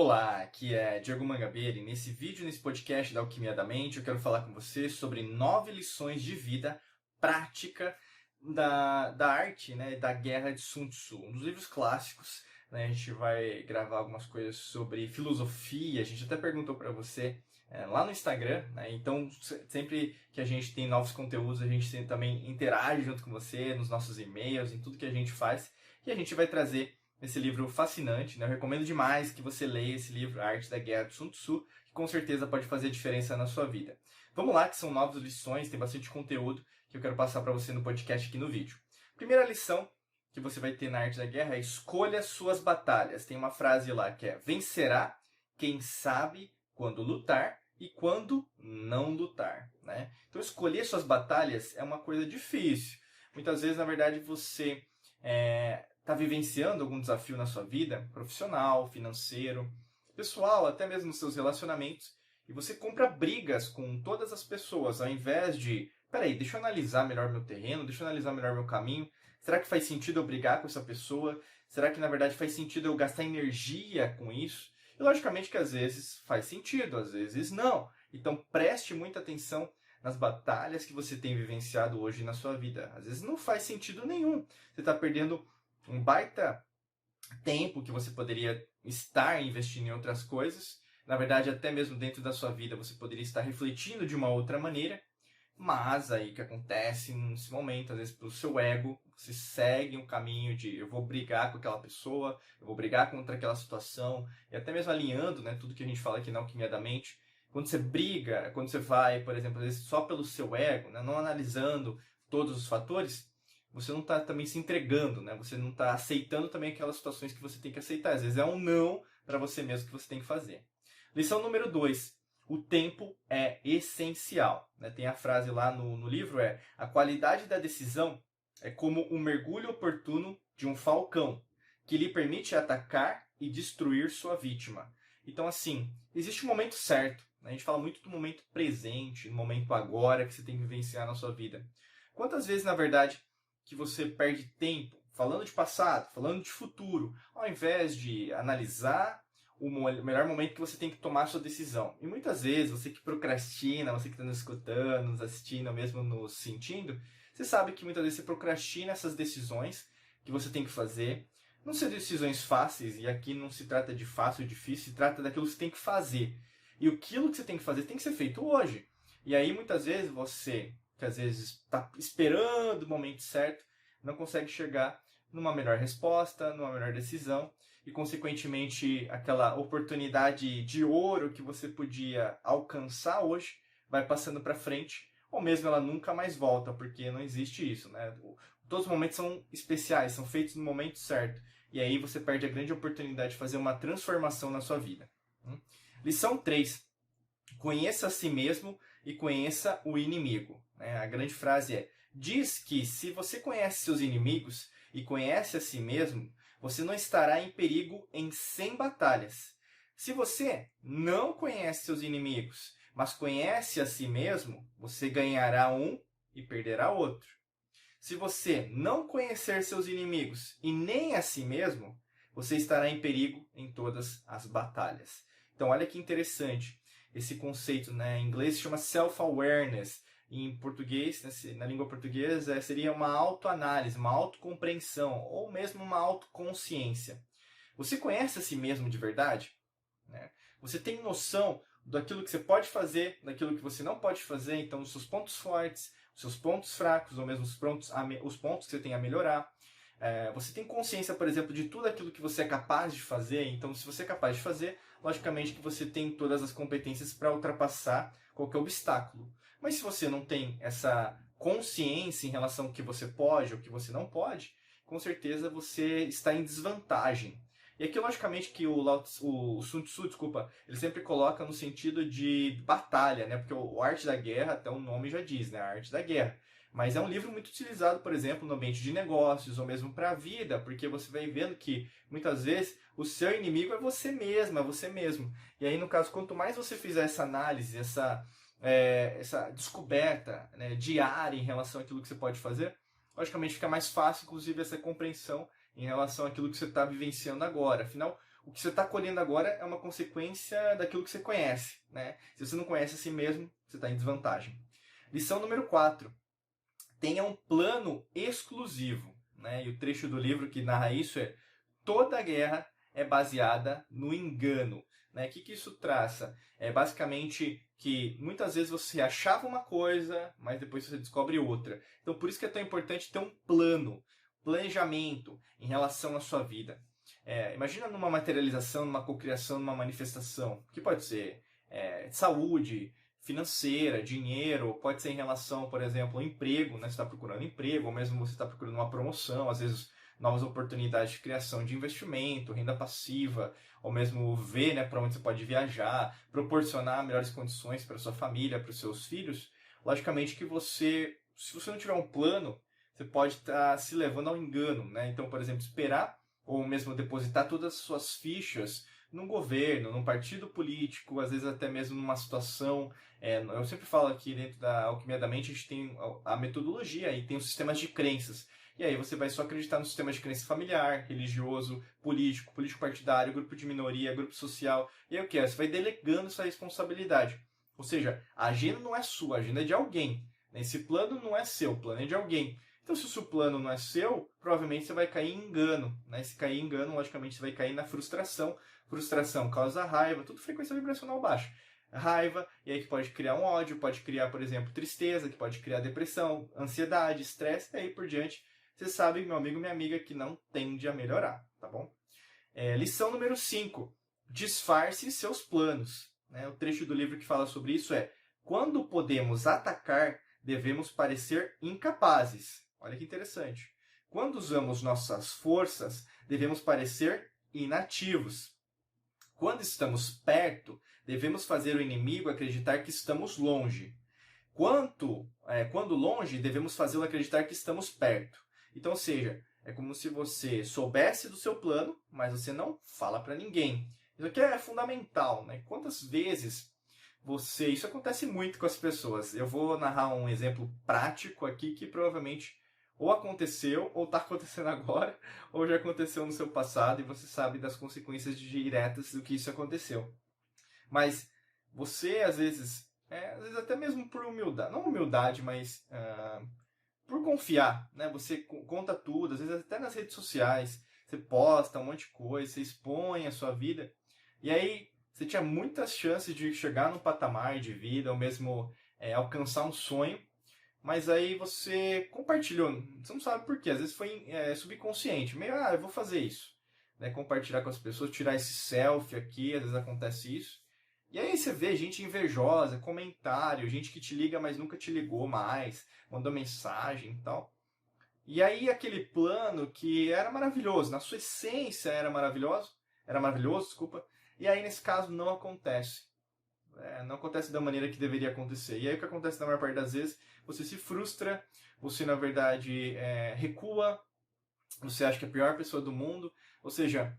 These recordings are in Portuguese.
Olá, aqui é Diego Mangabeira e nesse vídeo, nesse podcast da Alquimia da Mente, eu quero falar com você sobre 9 lições de vida prática da arte, né, da Guerra de Sun Tzu, um dos livros clássicos. Né, a gente vai gravar algumas coisas sobre filosofia, a gente até perguntou para você lá no Instagram, né, então sempre que a gente tem novos conteúdos, a gente também interage junto com você, nos nossos e-mails, em tudo que a gente faz, e a gente vai trazer esse livro fascinante, né? Eu recomendo demais que você leia esse livro, A Arte da Guerra de Sun Tzu, que com certeza pode fazer diferença na sua vida. Vamos lá, que são 9 lições, tem bastante conteúdo que eu quero passar para você no podcast aqui no vídeo. Primeira lição que você vai ter na Arte da Guerra é escolha suas batalhas. Tem uma frase lá que é: vencerá quem sabe quando lutar e quando não lutar, né? Então escolher suas batalhas é uma coisa difícil. Muitas vezes, na verdade, você está vivenciando algum desafio na sua vida, profissional, financeiro, pessoal, até mesmo nos seus relacionamentos, e você compra brigas com todas as pessoas, ao invés de, peraí, deixa eu analisar melhor meu terreno, deixa eu analisar melhor meu caminho, será que faz sentido eu brigar com essa pessoa? Será que, na verdade, faz sentido eu gastar energia com isso? E, logicamente, que às vezes faz sentido, às vezes não. Então, preste muita atenção nas batalhas que você tem vivenciado hoje na sua vida. Às vezes não faz sentido nenhum. Você está perdendo um baita tempo que você poderia estar investindo em outras coisas. Na verdade, até mesmo dentro da sua vida, você poderia estar refletindo de uma outra maneira. Mas aí o que acontece nesse momento, às vezes pelo seu ego, você segue um caminho de eu vou brigar com aquela pessoa, eu vou brigar contra aquela situação, e até mesmo alinhando, né, tudo que a gente fala aqui na Alquimia da Mente. Quando você briga, quando você vai, por exemplo, às vezes só pelo seu ego, né, não analisando todos os fatores, você não está também se entregando, né? Você não está aceitando também aquelas situações que você tem que aceitar. Às vezes é um não para você mesmo que você tem que fazer. Lição número 2. O tempo é essencial. Né? Tem a frase lá no livro, a qualidade da decisão é como um mergulho oportuno de um falcão, que lhe permite atacar e destruir sua vítima. Então, assim, existe um momento certo. Né? A gente fala muito do momento presente, do momento agora que você tem que vivenciar na sua vida. Quantas vezes, na verdade, que você perde tempo falando de passado, falando de futuro, ao invés de analisar o melhor momento que você tem que tomar a sua decisão. E muitas vezes, você que procrastina, você que está nos escutando, nos assistindo, ou mesmo nos sentindo, você sabe que muitas vezes você procrastina essas decisões que você tem que fazer. Não são decisões fáceis, e aqui não se trata de fácil ou difícil, se trata daquilo que você tem que fazer. E aquilo que você tem que fazer tem que ser feito hoje. E aí, muitas vezes, você, que às vezes está esperando o momento certo, não consegue chegar numa melhor resposta, numa melhor decisão, e, consequentemente, aquela oportunidade de ouro que você podia alcançar hoje vai passando para frente, ou mesmo ela nunca mais volta, porque não existe isso, né? Todos os momentos são especiais, são feitos no momento certo, e aí você perde a grande oportunidade de fazer uma transformação na sua vida. Lição 3. Conheça a si mesmo e conheça o inimigo. A grande frase é: diz que se você conhece seus inimigos e conhece a si mesmo, você não estará em perigo em 100 batalhas. Se você não conhece seus inimigos, mas conhece a si mesmo, você ganhará um e perderá outro. Se você não conhecer seus inimigos e nem a si mesmo, você estará em perigo em todas as batalhas. Então, olha que interessante esse conceito, né? Em inglês se chama self-awareness. Em português, na língua portuguesa, seria uma autoanálise, uma autocompreensão, ou mesmo uma autoconsciência. Você conhece a si mesmo de verdade? Né? Você tem noção daquilo que você pode fazer, daquilo que você não pode fazer, então os seus pontos fortes, os seus pontos fracos, ou mesmo os pontos que você tem a melhorar. Você tem consciência, por exemplo, de tudo aquilo que você é capaz de fazer, então se você é capaz de fazer, logicamente que você tem todas as competências para ultrapassar qualquer obstáculo. Mas se você não tem essa consciência em relação ao que você pode ou o que você não pode, com certeza você está em desvantagem. E aqui, logicamente, que o Sun Tzu, ele sempre coloca no sentido de batalha, né? Porque o Arte da Guerra, até o nome já diz, né? A Arte da Guerra. Mas é um livro muito utilizado, por exemplo, no ambiente de negócios ou mesmo para a vida, porque você vai vendo que, muitas vezes, o seu inimigo é você mesmo, é você mesmo. E aí, no caso, quanto mais você fizer essa análise, essa descoberta, né, diária em relação àquilo que você pode fazer, logicamente fica mais fácil, inclusive, essa compreensão em relação àquilo que você está vivenciando agora. Afinal, O que você está colhendo agora é uma consequência daquilo que você conhece, né? Se você não conhece a si mesmo, você está em desvantagem. Lição número 4. Tenha um plano exclusivo, né? E o trecho do livro que narra isso é: toda guerra é baseada no engano. Né? O que isso traça? É basicamente que muitas vezes você achava uma coisa, mas depois você descobre outra. Então por isso que é tão importante ter um plano, planejamento em relação à sua vida. Imagina numa materialização, numa cocriação, numa manifestação, que pode ser saúde, financeira, dinheiro, pode ser em relação, por exemplo, ao emprego, né? Você está procurando emprego, ou mesmo você está procurando uma promoção, às vezes novas oportunidades de criação de investimento, renda passiva, ou mesmo ver, né, para onde você pode viajar, proporcionar melhores condições para sua família, para os seus filhos. Logicamente que se você não tiver um plano, você pode estar se levando ao engano, né? Então, por exemplo, esperar ou mesmo depositar todas as suas fichas num governo, num partido político, às vezes até mesmo numa situação. Eu sempre falo aqui dentro da Alquimia da Mente, a gente tem a metodologia e tem os sistemas de crenças. E aí você vai só acreditar no sistema de crença familiar, religioso, político, político partidário, grupo de minoria, grupo social. E aí o que é? Você vai delegando essa responsabilidade. Ou seja, a agenda não é sua, a agenda é de alguém. Esse plano não é seu, o plano é de alguém. Então, se o seu plano não é seu, provavelmente você vai cair em engano. Né? Se cair em engano, logicamente você vai cair na frustração. Frustração causa raiva, tudo frequência vibracional baixa. Raiva, e aí que pode criar um ódio, pode criar, por exemplo, tristeza, que pode criar depressão, ansiedade, estresse, e aí por diante. Você sabe, meu amigo, minha amiga, que não tende a melhorar, tá bom? Lição número 5. Disfarce seus planos. Né? O trecho do livro que fala sobre isso é: quando podemos atacar, devemos parecer incapazes. Olha que interessante. Quando usamos nossas forças, devemos parecer inativos. Quando estamos perto, devemos fazer o inimigo acreditar que estamos longe. Quando longe, devemos fazê-lo acreditar que estamos perto. Então, ou seja, é como se você soubesse do seu plano, mas você não fala para ninguém. Isso aqui é fundamental, né? Quantas vezes isso acontece muito com as pessoas. Eu vou narrar um exemplo prático aqui que provavelmente ou aconteceu, ou está acontecendo agora, ou já aconteceu no seu passado e você sabe das consequências diretas do que isso aconteceu. Mas você, às vezes até mesmo por humildade, não humildade, mas por confiar, né? Você conta tudo, às vezes até nas redes sociais, você posta um monte de coisa, você expõe a sua vida, e aí você tinha muitas chances de chegar num patamar de vida, ou mesmo alcançar um sonho, mas aí você compartilhou, você não sabe por quê, às vezes foi subconsciente, meio, eu vou fazer isso, né? Compartilhar com as pessoas, tirar esse selfie aqui, às vezes acontece isso, e aí você vê gente invejosa, comentário, gente que te liga, mas nunca te ligou mais, mandou mensagem e tal. E aí aquele plano que era maravilhoso, na sua essência era maravilhoso, desculpa, e aí nesse caso não acontece. Não acontece da maneira que deveria acontecer. E aí o que acontece na maior parte das vezes, você se frustra, você na verdade recua, você acha que é a pior pessoa do mundo, ou seja,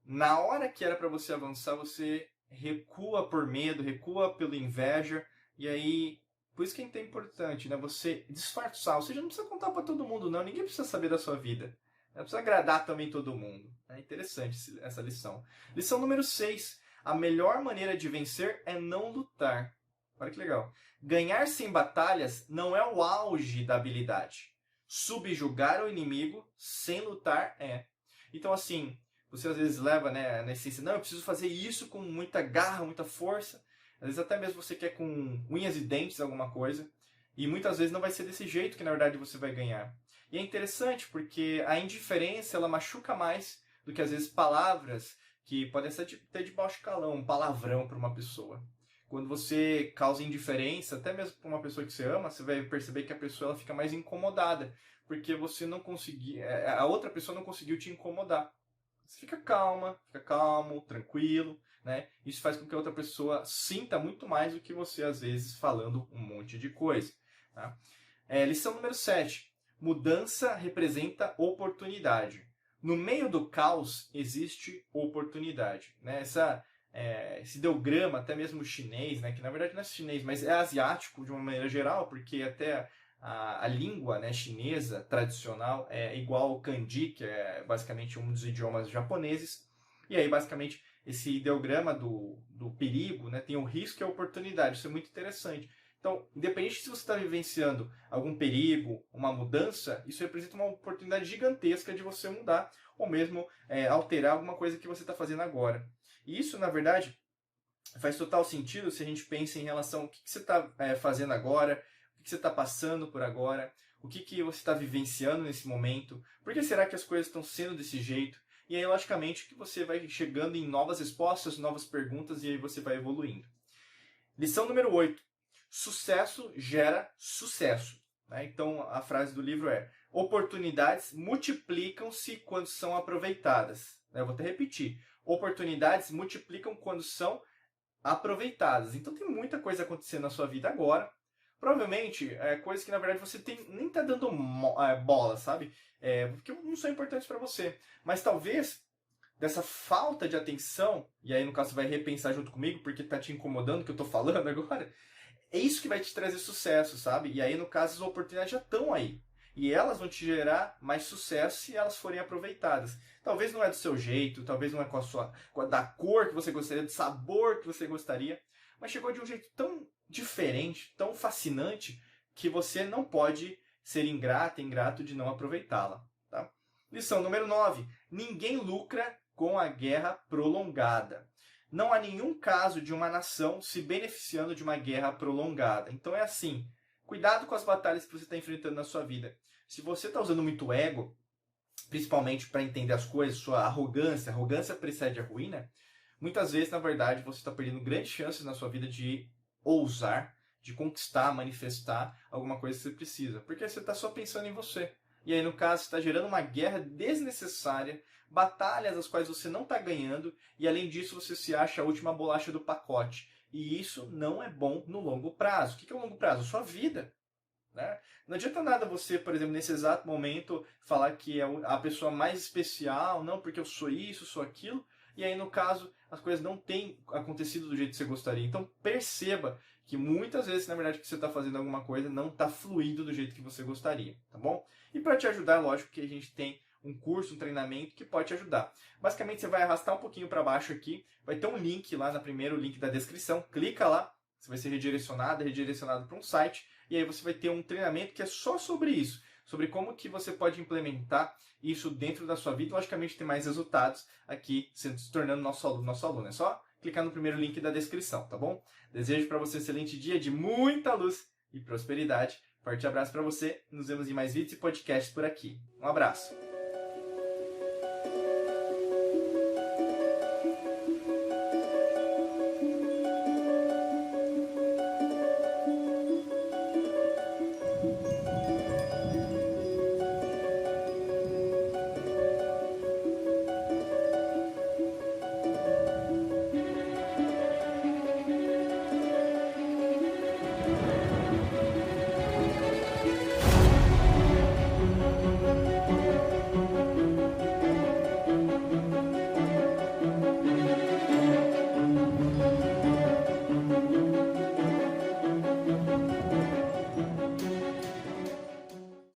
na hora que era para você avançar, você recua por medo, recua pela inveja, e aí, por isso que é importante, né? Você disfarçar, ou seja, não precisa contar para todo mundo, não, ninguém precisa saber da sua vida, não precisa agradar também todo mundo. É interessante essa lição. Lição número 6, a melhor maneira de vencer é não lutar. Olha que legal. Ganhar sem batalhas não é o auge da habilidade. Subjugar o inimigo sem lutar é. Então, assim, você às vezes leva, né, na essência, não, eu preciso fazer isso com muita garra, muita força. Às vezes até mesmo você quer com unhas e dentes alguma coisa. E muitas vezes não vai ser desse jeito que na verdade você vai ganhar. E é interessante porque a indiferença ela machuca mais do que às vezes palavras que podem ser até de baixo calão, um palavrão para uma pessoa. Quando você causa indiferença, até mesmo para uma pessoa que você ama, você vai perceber que a pessoa ela fica mais incomodada. Porque você não conseguiu, a outra pessoa não conseguiu te incomodar. Você fica calmo, tranquilo, né? Isso faz com que a outra pessoa sinta muito mais do que você, às vezes, falando um monte de coisa. Tá? Lição número 7. Mudança representa oportunidade. No meio do caos existe oportunidade. Né? Esse ideograma, até mesmo chinês, né? Que na verdade não é chinês, mas é asiático de uma maneira geral, porque até a língua, né, chinesa tradicional é igual ao kanji, que é basicamente um dos idiomas japoneses. E aí, basicamente, esse ideograma do perigo, né, tem o risco e a oportunidade. Isso é muito interessante. Então, independente se você está vivenciando algum perigo, uma mudança, isso representa uma oportunidade gigantesca de você mudar ou mesmo alterar alguma coisa que você está fazendo agora. E isso, na verdade, faz total sentido se a gente pensa em relação ao que você está fazendo agora, o que você está passando por agora, o que você está vivenciando nesse momento, por que será que as coisas estão sendo desse jeito? E aí, logicamente, que você vai chegando em novas respostas, novas perguntas e aí você vai evoluindo. Lição número 8. Sucesso gera sucesso. Né? Então, a frase do livro é: oportunidades multiplicam-se quando são aproveitadas. Eu vou até repetir. Oportunidades multiplicam quando são aproveitadas. Então, tem muita coisa acontecendo na sua vida agora. Provavelmente, coisas que, na verdade, você nem está dando bola, sabe? Porque não são importantes para você. Mas talvez dessa falta de atenção, e aí no caso você vai repensar junto comigo, porque tá te incomodando o que eu tô falando agora, é isso que vai te trazer sucesso, sabe? E aí no caso as oportunidades já estão aí. E elas vão te gerar mais sucesso se elas forem aproveitadas. Talvez não é do seu jeito, talvez não é da cor que você gostaria, do sabor que você gostaria, mas chegou de um jeito tão diferente, tão fascinante, que você não pode ser ingrato de não aproveitá-la. Tá? Lição número 9. Ninguém lucra com a guerra prolongada. Não há nenhum caso de uma nação se beneficiando de uma guerra prolongada. Então é assim, cuidado com as batalhas que você está enfrentando na sua vida. Se você está usando muito ego, principalmente para entender as coisas, sua arrogância precede a ruína, muitas vezes, na verdade, você está perdendo grandes chances na sua vida de ousar, de conquistar, manifestar alguma coisa que você precisa. Porque você está só pensando em você. E aí, no caso, está gerando uma guerra desnecessária, batalhas as quais você não está ganhando, e além disso você se acha a última bolacha do pacote. E isso não é bom no longo prazo. O que é o longo prazo? A sua vida. Né? Não adianta nada você, por exemplo, nesse exato momento, falar que é a pessoa mais especial, não, porque eu sou isso, sou aquilo, e aí, no caso, as coisas não têm acontecido do jeito que você gostaria. Então, perceba que muitas vezes, na verdade, que você está fazendo alguma coisa não está fluindo do jeito que você gostaria, tá bom? E para te ajudar, lógico que a gente tem um curso, um treinamento que pode te ajudar. Basicamente, você vai arrastar um pouquinho para baixo aqui, vai ter um link lá no primeiro link da descrição, clica lá, você vai ser redirecionado para um site, e aí você vai ter um treinamento que é só sobre isso, sobre como que você pode implementar isso dentro da sua vida, logicamente ter mais resultados aqui, se tornando nosso aluno. É só clicar no primeiro link da descrição, tá bom? Desejo para você um excelente dia de muita luz e prosperidade. Forte abraço para você, nos vemos em mais vídeos e podcasts por aqui. Um abraço!